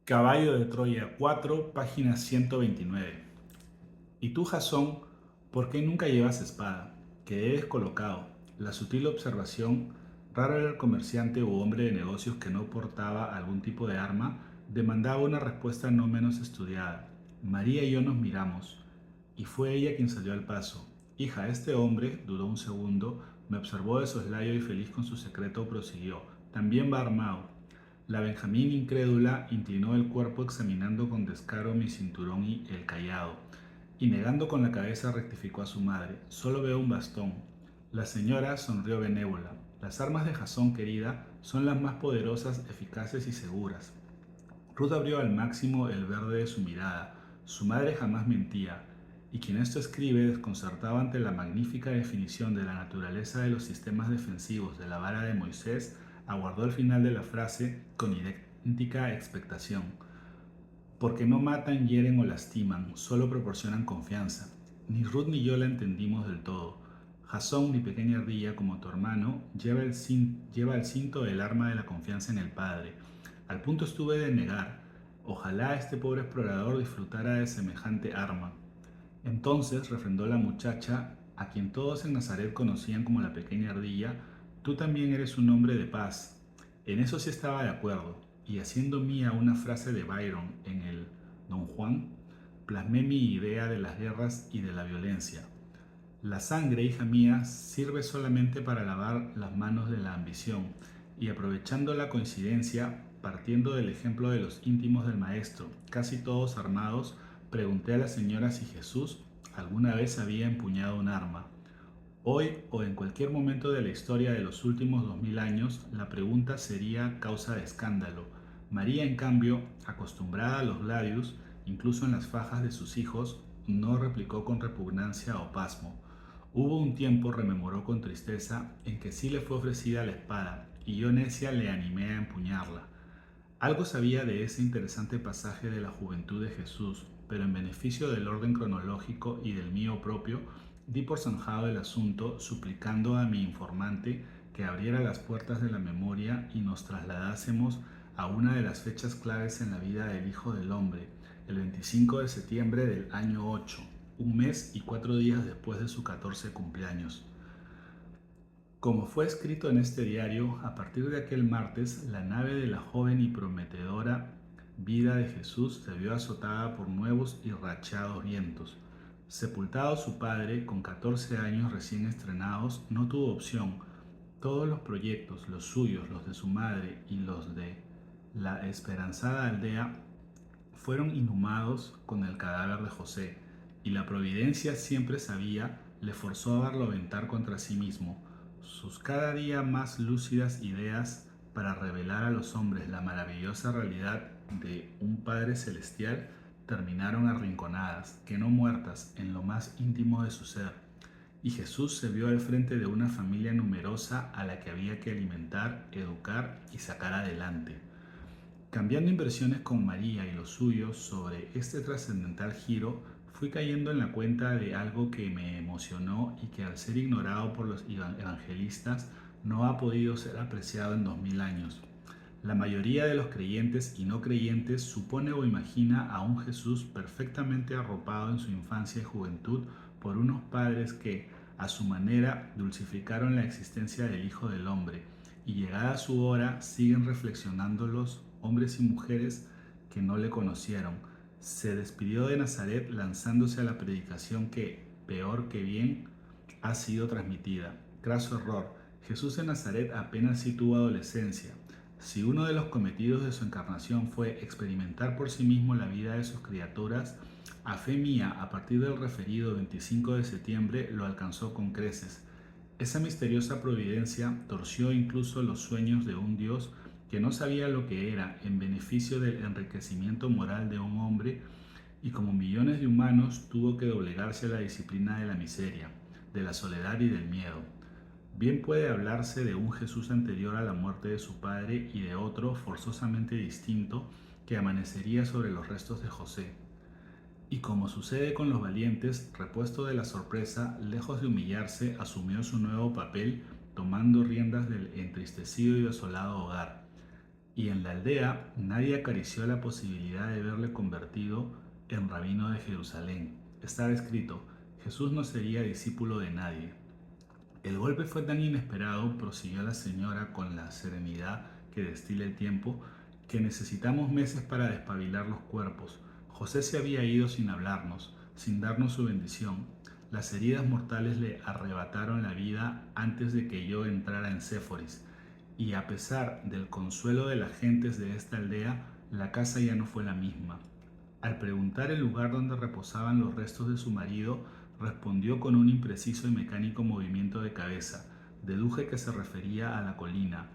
Caballo de Troya 4, página 129. Y tú, Jasón, ¿por qué nunca llevas espada? Que debes colocado. La sutil observación, raro era el comerciante u hombre de negocios que no portaba algún tipo de arma, demandaba una respuesta no menos estudiada. María y yo nos miramos, y fue ella quien salió al paso. Hija, este hombre, dudó un segundo, me observó de soslayo y feliz con su secreto prosiguió. También va armado. La Benjamín incrédula inclinó el cuerpo examinando con descaro mi cinturón y el cayado, y negando con la cabeza rectificó a su madre. Solo veo un bastón. La señora sonrió benévola. Las armas de Jasón, querida, son las más poderosas, eficaces y seguras. Ruth abrió al máximo el verde de su mirada. Su madre jamás mentía, y quien esto escribe, desconcertado ante la magnífica definición de la naturaleza de los sistemas defensivos de la vara de Moisés, aguardó el final de la frase con idéntica expectación. Porque no matan, hieren o lastiman, solo proporcionan confianza. Ni Ruth ni yo la entendimos del todo. Jasón, mi pequeña ardilla, como tu hermano, lleva el cinto del arma de la confianza en el Padre. Al punto estuve de negar. Ojalá este pobre explorador disfrutara de semejante arma. Entonces, refrendó la muchacha, a quien todos en Nazaret conocían como la pequeña ardilla, tú también eres un hombre de paz. En eso sí estaba de acuerdo, y haciendo mía una frase de Byron en el Don Juan, plasmé mi idea de las guerras y de la violencia. La sangre, hija mía, sirve solamente para lavar las manos de la ambición, y aprovechando la coincidencia, partiendo del ejemplo de los íntimos del maestro, casi todos armados, pregunté a la señora si Jesús alguna vez había empuñado un arma. Hoy o en cualquier momento de la historia de los últimos 2000 años, la pregunta sería causa de escándalo. María, en cambio, acostumbrada a los gladius, incluso en las fajas de sus hijos, no replicó con repugnancia o pasmo. Hubo un tiempo, rememoró con tristeza, en que sí le fue ofrecida la espada, y yo necia le animé a empuñarla. Algo sabía de ese interesante pasaje de la juventud de Jesús, pero en beneficio del orden cronológico y del mío propio, di por zanjado el asunto, suplicando a mi informante que abriera las puertas de la memoria y nos trasladásemos a una de las fechas claves en la vida del Hijo del Hombre, el 25 de septiembre del año 8, un mes y 4 días después de su 14 cumpleaños. Como fue escrito en este diario, a partir de aquel martes, la nave de la joven y prometedora vida de Jesús se vio azotada por nuevos y rachados vientos. Sepultado su padre, con 14 años recién estrenados, no tuvo opción. Todos los proyectos, los suyos, los de su madre y los de la esperanzada aldea, fueron inhumados con el cadáver de José, y la providencia siempre sabía le forzó a barloventar contra sí mismo sus cada día más lúcidas ideas para revelar a los hombres la maravillosa realidad de un Padre Celestial terminaron arrinconadas, que no muertas, en lo más íntimo de su ser. Y Jesús se vio al frente de una familia numerosa a la que había que alimentar, educar y sacar adelante. Cambiando impresiones con María y los suyos sobre este trascendental giro, fui cayendo en la cuenta de algo que me emocionó y que al ser ignorado por los evangelistas no ha podido ser apreciado en 2000 años. La mayoría de los creyentes y no creyentes supone o imagina a un Jesús perfectamente arropado en su infancia y juventud por unos padres que, a su manera, dulcificaron la existencia del Hijo del Hombre, y llegada su hora siguen reflexionando los hombres y mujeres que no le conocieron. Se despidió de Nazaret lanzándose a la predicación que, peor que bien, ha sido transmitida. Craso error. Jesús de Nazaret apenas sí tuvo adolescencia. Si uno de los cometidos de su encarnación fue experimentar por sí mismo la vida de sus criaturas, a fe mía, a partir del referido 25 de septiembre, lo alcanzó con creces. Esa misteriosa providencia torció incluso los sueños de un Dios que no sabía lo que era en beneficio del enriquecimiento moral de un hombre, y como millones de humanos tuvo que doblegarse a la disciplina de la miseria, de la soledad y del miedo. Bien puede hablarse de un Jesús anterior a la muerte de su padre y de otro forzosamente distinto que amanecería sobre los restos de José. Y como sucede con los valientes, repuesto de la sorpresa, lejos de humillarse, asumió su nuevo papel, tomando riendas del entristecido y desolado hogar. y en la aldea nadie acarició la posibilidad de verle convertido en rabino de Jerusalén. Estaba escrito: Jesús no sería discípulo de nadie. El golpe fue tan inesperado, prosiguió la señora con la serenidad que destila el tiempo, que necesitamos meses para despabilar los cuerpos. José se había ido sin hablarnos, sin darnos su bendición. Las heridas mortales le arrebataron la vida antes de que yo entrara en Séforis, y a pesar del consuelo de las gentes de esta aldea, la casa ya no fue la misma. Al preguntar el lugar donde reposaban los restos de su marido, respondió con un impreciso y mecánico movimiento de cabeza. Deduje que se refería a la colina.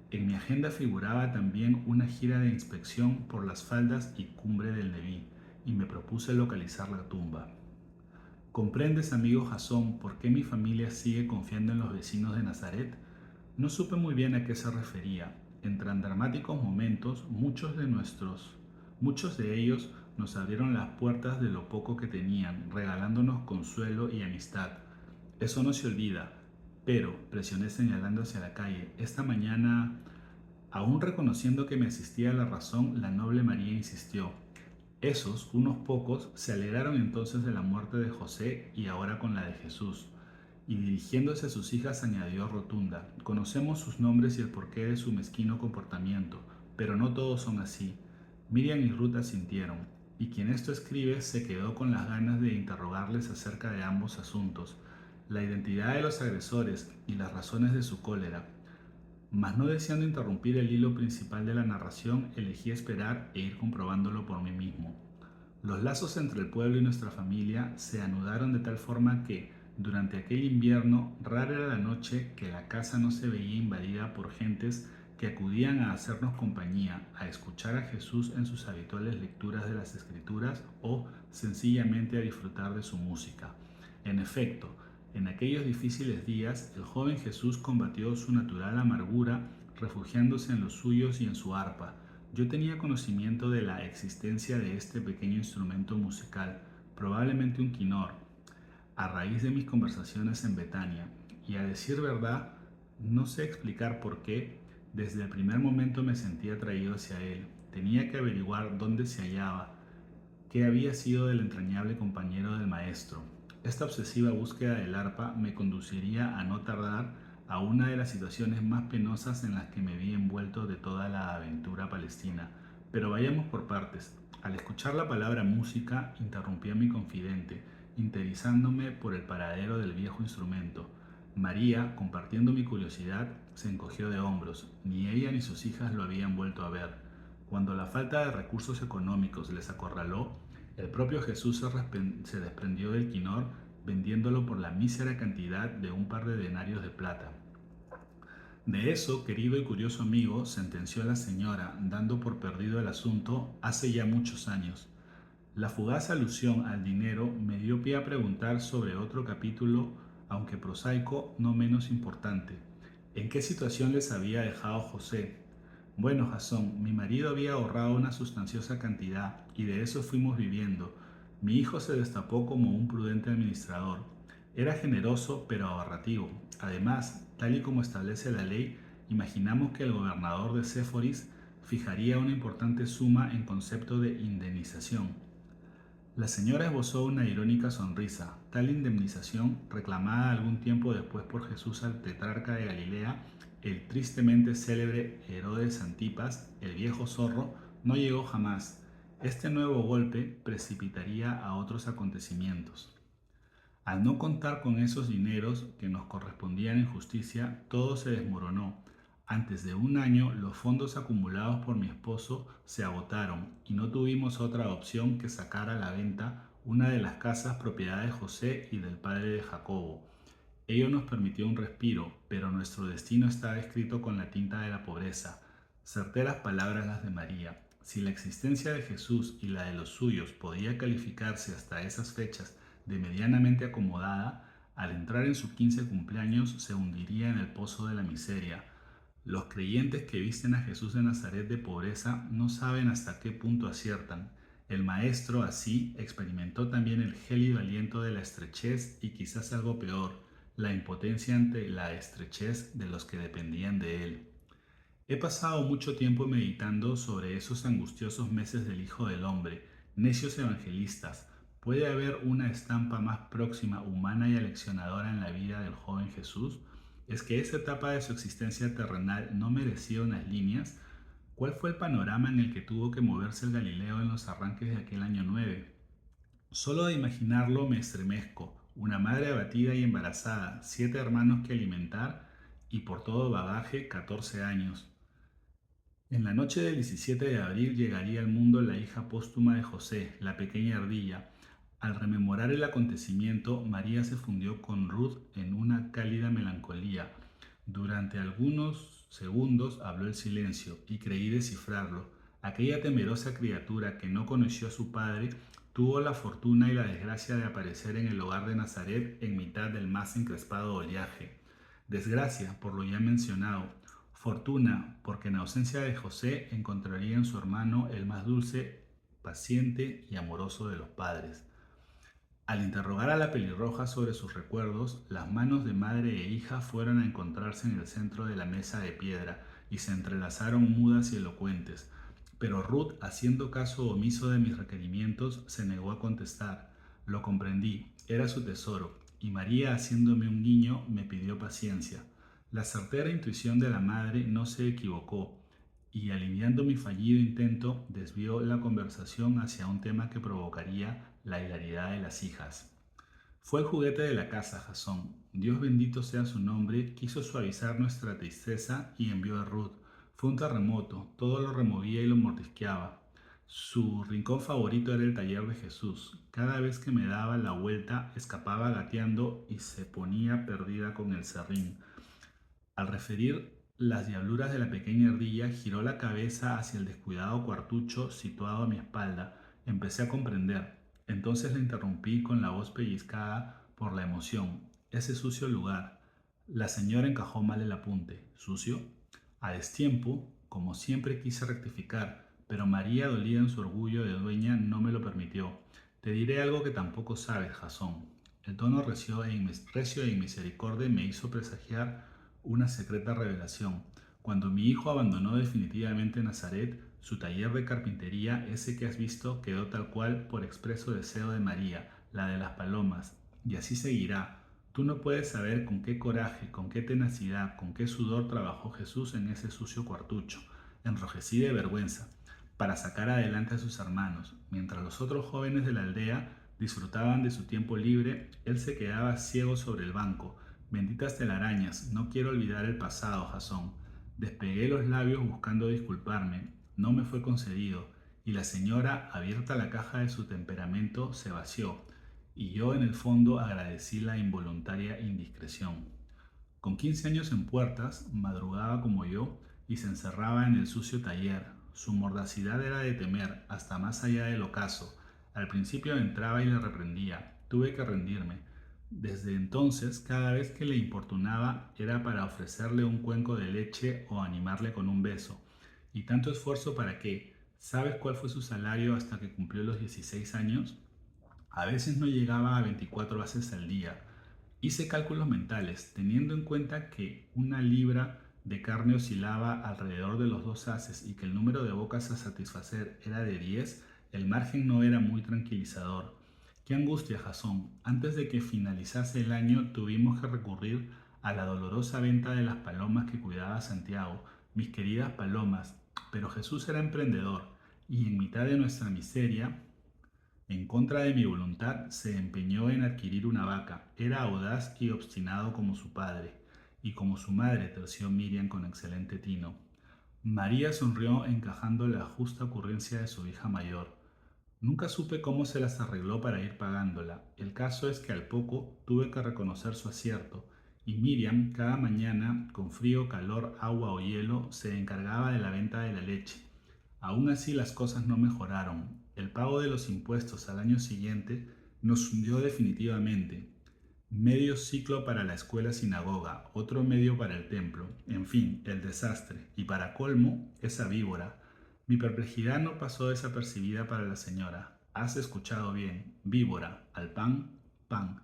En mi agenda figuraba también una gira de inspección por las faldas y cumbre del Neví, y me propuse localizar la tumba. ¿Comprendes, amigo Jasón, por qué mi familia sigue confiando en los vecinos de Nazaret? No supe muy bien a qué se refería. En tan dramáticos momentos, muchos de ellos nos abrieron las puertas de lo poco que tenían, regalándonos consuelo y amistad. Eso no se olvida, pero, presioné señalando hacia la calle, esta mañana, aún reconociendo que me asistía la razón, la noble María insistió. Esos, unos pocos, se alegraron entonces de la muerte de José y ahora con la de Jesús. Y dirigiéndose a sus hijas añadió rotunda: conocemos sus nombres y el porqué de su mezquino comportamiento, pero no todos son así. Miriam y Ruth asintieron, y quien esto escribe se quedó con las ganas de interrogarles acerca de ambos asuntos, la identidad de los agresores y las razones de su cólera. Mas no deseando interrumpir el hilo principal de la narración, elegí esperar e ir comprobándolo por mí mismo. Los lazos entre el pueblo y nuestra familia se anudaron de tal forma que, durante aquel invierno, rara era la noche que la casa no se veía invadida por gentes que acudían a hacernos compañía, a escuchar a Jesús en sus habituales lecturas de las Escrituras o sencillamente a disfrutar de su música. En efecto, en aquellos difíciles días, el joven Jesús combatió su natural amargura refugiándose en los suyos y en su arpa. Yo tenía conocimiento de la existencia de este pequeño instrumento musical, probablemente un quinor, a raíz de mis conversaciones en Betania, y a decir verdad, no sé explicar por qué, desde el primer momento me sentí atraído hacia él. Tenía que averiguar dónde se hallaba, qué había sido del entrañable compañero del maestro. Esta obsesiva búsqueda del arpa me conduciría a no tardar a una de las situaciones más penosas en las que me vi envuelto de toda la aventura palestina. Pero vayamos por partes. Al escuchar la palabra música, interrumpí a mi confidente, interesándome por el paradero del viejo instrumento. María, compartiendo mi curiosidad, se encogió de hombros. Ni ella ni sus hijas lo habían vuelto a ver. Cuando la falta de recursos económicos les acorraló, el propio Jesús se desprendió del quinor vendiéndolo por la mísera cantidad de un par de denarios de plata. De eso, querido y curioso amigo, sentenció la señora, dando por perdido el asunto hace ya muchos años. La fugaz alusión al dinero me dio pie a preguntar sobre otro capítulo, aunque prosaico, no menos importante. ¿En qué situación les había dejado José? Bueno, Jasón, mi marido había ahorrado una sustanciosa cantidad y de eso fuimos viviendo. Mi hijo se destapó como un prudente administrador. Era generoso pero ahorrativo. Además, tal y como establece la ley, imaginamos que el gobernador de Séforis fijaría una importante suma en concepto de indemnización. La señora esbozó una irónica sonrisa. Tal indemnización, reclamada algún tiempo después por Jesús al tetrarca de Galilea, el tristemente célebre Herodes Antipas, el viejo zorro, no llegó jamás. Este nuevo golpe precipitaría a otros acontecimientos. Al no contar con esos dineros que nos correspondían en justicia, todo se desmoronó. Antes de un año, los fondos acumulados por mi esposo se agotaron y no tuvimos otra opción que sacar a la venta una de las casas propiedad de José y del padre de Jacobo. Ello nos permitió un respiro, pero nuestro destino estaba escrito con la tinta de la pobreza. Certeras palabras las de María. Si la existencia de Jesús y la de los suyos podía calificarse hasta esas fechas de medianamente acomodada, al entrar en su 15 cumpleaños se hundiría en el pozo de la miseria. Los creyentes que visten a Jesús de Nazaret de pobreza no saben hasta qué punto aciertan. El maestro así experimentó también el gélido aliento de la estrechez y quizás algo peor, la impotencia ante la estrechez de los que dependían de él. He pasado mucho tiempo meditando sobre esos angustiosos meses del Hijo del Hombre, necios evangelistas. ¿Puede haber una estampa más próxima, humana y aleccionadora en la vida del joven Jesús? ¿Es que esa etapa de su existencia terrenal no merecía unas líneas? ¿Cuál fue el panorama en el que tuvo que moverse el Galileo en los arranques de aquel año 9? Solo de imaginarlo me estremezco. Una madre abatida y embarazada, 7 hermanos que alimentar y por todo bagaje 14 años. En la noche del 17 de abril llegaría al mundo la hija póstuma de José, la pequeña ardilla. Al rememorar el acontecimiento, María se fundió con Ruth en una cálida melancolía. Durante algunos segundos habló el silencio y creí descifrarlo. Aquella temerosa criatura que no conoció a su padre tuvo la fortuna y la desgracia de aparecer en el hogar de Nazaret en mitad del más encrespado oleaje. Desgracia, por lo ya mencionado. Fortuna, porque en ausencia de José encontraría en su hermano el más dulce, paciente y amoroso de los padres. Al interrogar a la pelirroja sobre sus recuerdos, las manos de madre e hija fueron a encontrarse en el centro de la mesa de piedra y se entrelazaron mudas y elocuentes. Pero Ruth, haciendo caso omiso de mis requerimientos, se negó a contestar. Lo comprendí, era su tesoro, y María, haciéndome un guiño, me pidió paciencia. La certera intuición de la madre no se equivocó, y aliviando mi fallido intento, desvió la conversación hacia un tema que provocaría la hilaridad de las hijas. Fue el juguete de la casa, Jasón. Dios bendito sea su nombre, quiso suavizar nuestra tristeza y envió a Ruth. Fue un terremoto, todo lo removía y lo mordisqueaba. Su rincón favorito era el taller de Jesús. Cada vez que me daba la vuelta, escapaba gateando y se ponía perdida con el serrín. Al referir las diabluras de la pequeña ardilla, giró la cabeza hacia el descuidado cuartucho situado a mi espalda. Empecé a comprender. Entonces la interrumpí con la voz pellizcada por la emoción. Ese sucio lugar. La señora encajó mal el apunte. ¿Sucio? A destiempo, como siempre quise rectificar, pero María, dolida en su orgullo de dueña, no me lo permitió. Te diré algo que tampoco sabes, Jasón. El tono recio e inmisericordia me hizo presagiar una secreta revelación. Cuando mi hijo abandonó definitivamente Nazaret, su taller de carpintería, ese que has visto, quedó tal cual por expreso deseo de María, la de las palomas, y así seguirá. Tú no puedes saber con qué coraje, con qué tenacidad, con qué sudor trabajó Jesús en ese sucio cuartucho, enrojecí de vergüenza, para sacar adelante a sus hermanos. Mientras los otros jóvenes de la aldea disfrutaban de su tiempo libre, él se quedaba ciego sobre el banco. Benditas telarañas, no quiero olvidar el pasado, Jasón. Despegué los labios buscando disculparme. No me fue concedido, y la señora, abierta la caja de su temperamento, se vació, y yo en el fondo agradecí la involuntaria indiscreción. Con 15 años en puertas, madrugaba como yo y se encerraba en el sucio taller. Su mordacidad era de temer, hasta más allá del ocaso. Al principio entraba y le reprendía. Tuve que rendirme. Desde entonces, cada vez que le importunaba era para ofrecerle un cuenco de leche o animarle con un beso. ¿Y tanto esfuerzo para qué? ¿Sabes cuál fue su salario hasta que cumplió los 16 años? A veces no llegaba a 24 haces al día. Hice cálculos mentales, teniendo en cuenta que una libra de carne oscilaba alrededor de los 2 haces y que el número de bocas a satisfacer era de 10, el margen no era muy tranquilizador. Qué angustia, Jasón. Antes de que finalizase el año tuvimos que recurrir a la dolorosa venta de las palomas que cuidaba Santiago, mis queridas palomas. Pero Jesús era emprendedor y en mitad de nuestra miseria, en contra de mi voluntad, se empeñó en adquirir una vaca. Era audaz y obstinado como su padre, y como su madre, terció Miriam con excelente tino. María sonrió encajando la justa ocurrencia de su hija mayor. Nunca supe cómo se las arregló para ir pagándola. El caso es que al poco tuve que reconocer su acierto, y Miriam cada mañana, con frío, calor, agua o hielo, se encargaba de la venta de la leche. Aún así las cosas no mejoraron. El pago de los impuestos al año siguiente nos hundió definitivamente. Medio ciclo para la escuela sinagoga, otro medio para el templo, en fin, el desastre. Y para colmo, esa víbora. Mi perplejidad no pasó desapercibida para la señora. Has escuchado bien. Víbora, al pan, pan.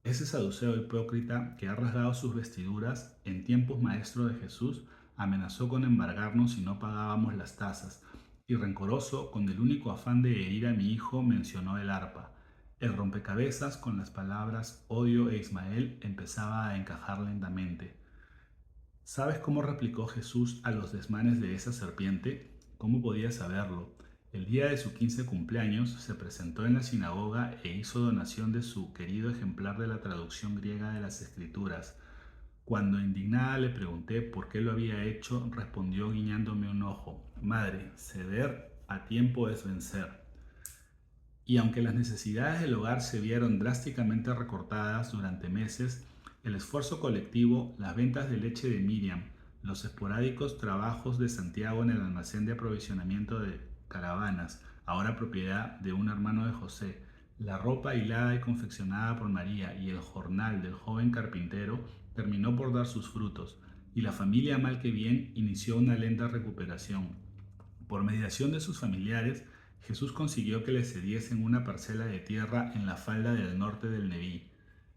Ese saduceo hipócrita que ha rasgado sus vestiduras en tiempos maestros de Jesús amenazó con embargarnos si no pagábamos las tasas, y rencoroso, con el único afán de herir a mi hijo, mencionó el arpa. El rompecabezas con las palabras odio e Ismael empezaba a encajar lentamente. ¿Sabes cómo replicó Jesús a los desmanes de esa serpiente? ¿Cómo podía saberlo? El día de su 15 cumpleaños se presentó en la sinagoga e hizo donación de su querido ejemplar de la traducción griega de las Escrituras. Cuando indignada le pregunté por qué lo había hecho, respondió guiñándome un ojo: Madre, ceder a tiempo es vencer. Y aunque las necesidades del hogar se vieron drásticamente recortadas durante meses, el esfuerzo colectivo, las ventas de leche de Miriam, los esporádicos trabajos de Santiago en el almacén de aprovisionamiento de caravanas, ahora propiedad de un hermano de José, la ropa hilada y confeccionada por María y el jornal del joven carpintero terminó por dar sus frutos, y la familia mal que bien inició una lenta recuperación. Por mediación de sus familiares, Jesús consiguió que le cediesen una parcela de tierra en la falda del norte del Neví,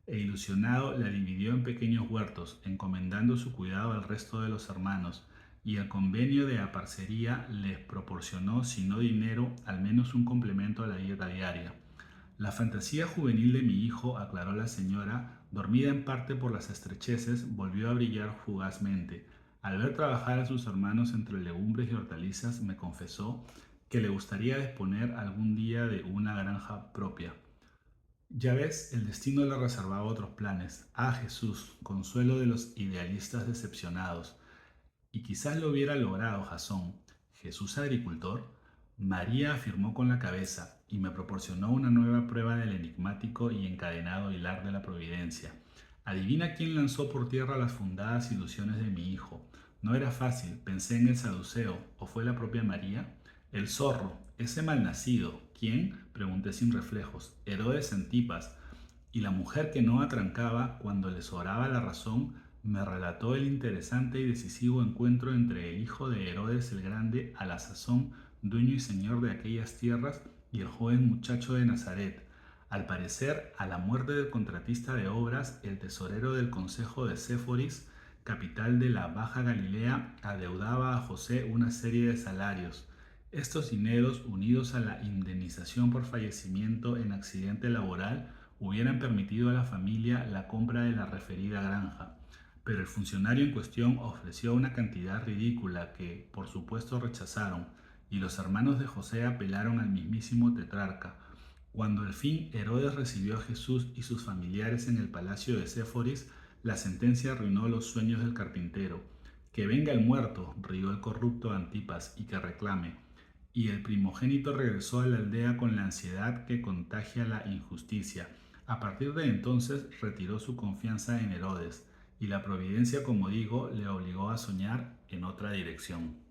e ilusionado la dividió en pequeños huertos, encomendando su cuidado al resto de los hermanos, y el convenio de aparcería les proporcionó, si no dinero, al menos un complemento a la dieta diaria. La fantasía juvenil de mi hijo, aclaró la señora, dormida en parte por las estrecheces, volvió a brillar fugazmente. Al ver trabajar a sus hermanos entre legumbres y hortalizas, me confesó que le gustaría disponer algún día de una granja propia. Ya ves, el destino le reservaba otros planes. Ah, Jesús, consuelo de los idealistas decepcionados. Y quizás lo hubiera logrado Jasón. ¿Jesús agricultor? María afirmó con la cabeza y me proporcionó una nueva prueba del enigmático y encadenado hilar de la providencia. Adivina quién lanzó por tierra las fundadas ilusiones de mi hijo. No era fácil, pensé en el saduceo, ¿o fue la propia María? El zorro, ese malnacido. ¿Quién? Pregunté sin reflejos. Herodes Antipas. Y la mujer que no atrancaba cuando le sobraba la razón me relató el interesante y decisivo encuentro entre el hijo de Herodes el Grande, a la sazón dueño y señor de aquellas tierras, y el joven muchacho de Nazaret. Al parecer, a la muerte del contratista de obras, el tesorero del consejo de Séforis, capital de la Baja Galilea, adeudaba a José una serie de salarios. Estos dineros, unidos a la indemnización por fallecimiento en accidente laboral, hubieran permitido a la familia la compra de la referida granja, pero el funcionario en cuestión ofreció una cantidad ridícula que, por supuesto, rechazaron, y los hermanos de José apelaron al mismísimo tetrarca. Cuando al fin Herodes recibió a Jesús y sus familiares en el palacio de Séforis, la sentencia arruinó los sueños del carpintero. Que venga el muerto, rió el corrupto Antipas, y que reclame. Y el primogénito regresó a la aldea con la ansiedad que contagia la injusticia. A partir de entonces retiró su confianza en Herodes, y la providencia, como digo, le obligó a soñar en otra dirección.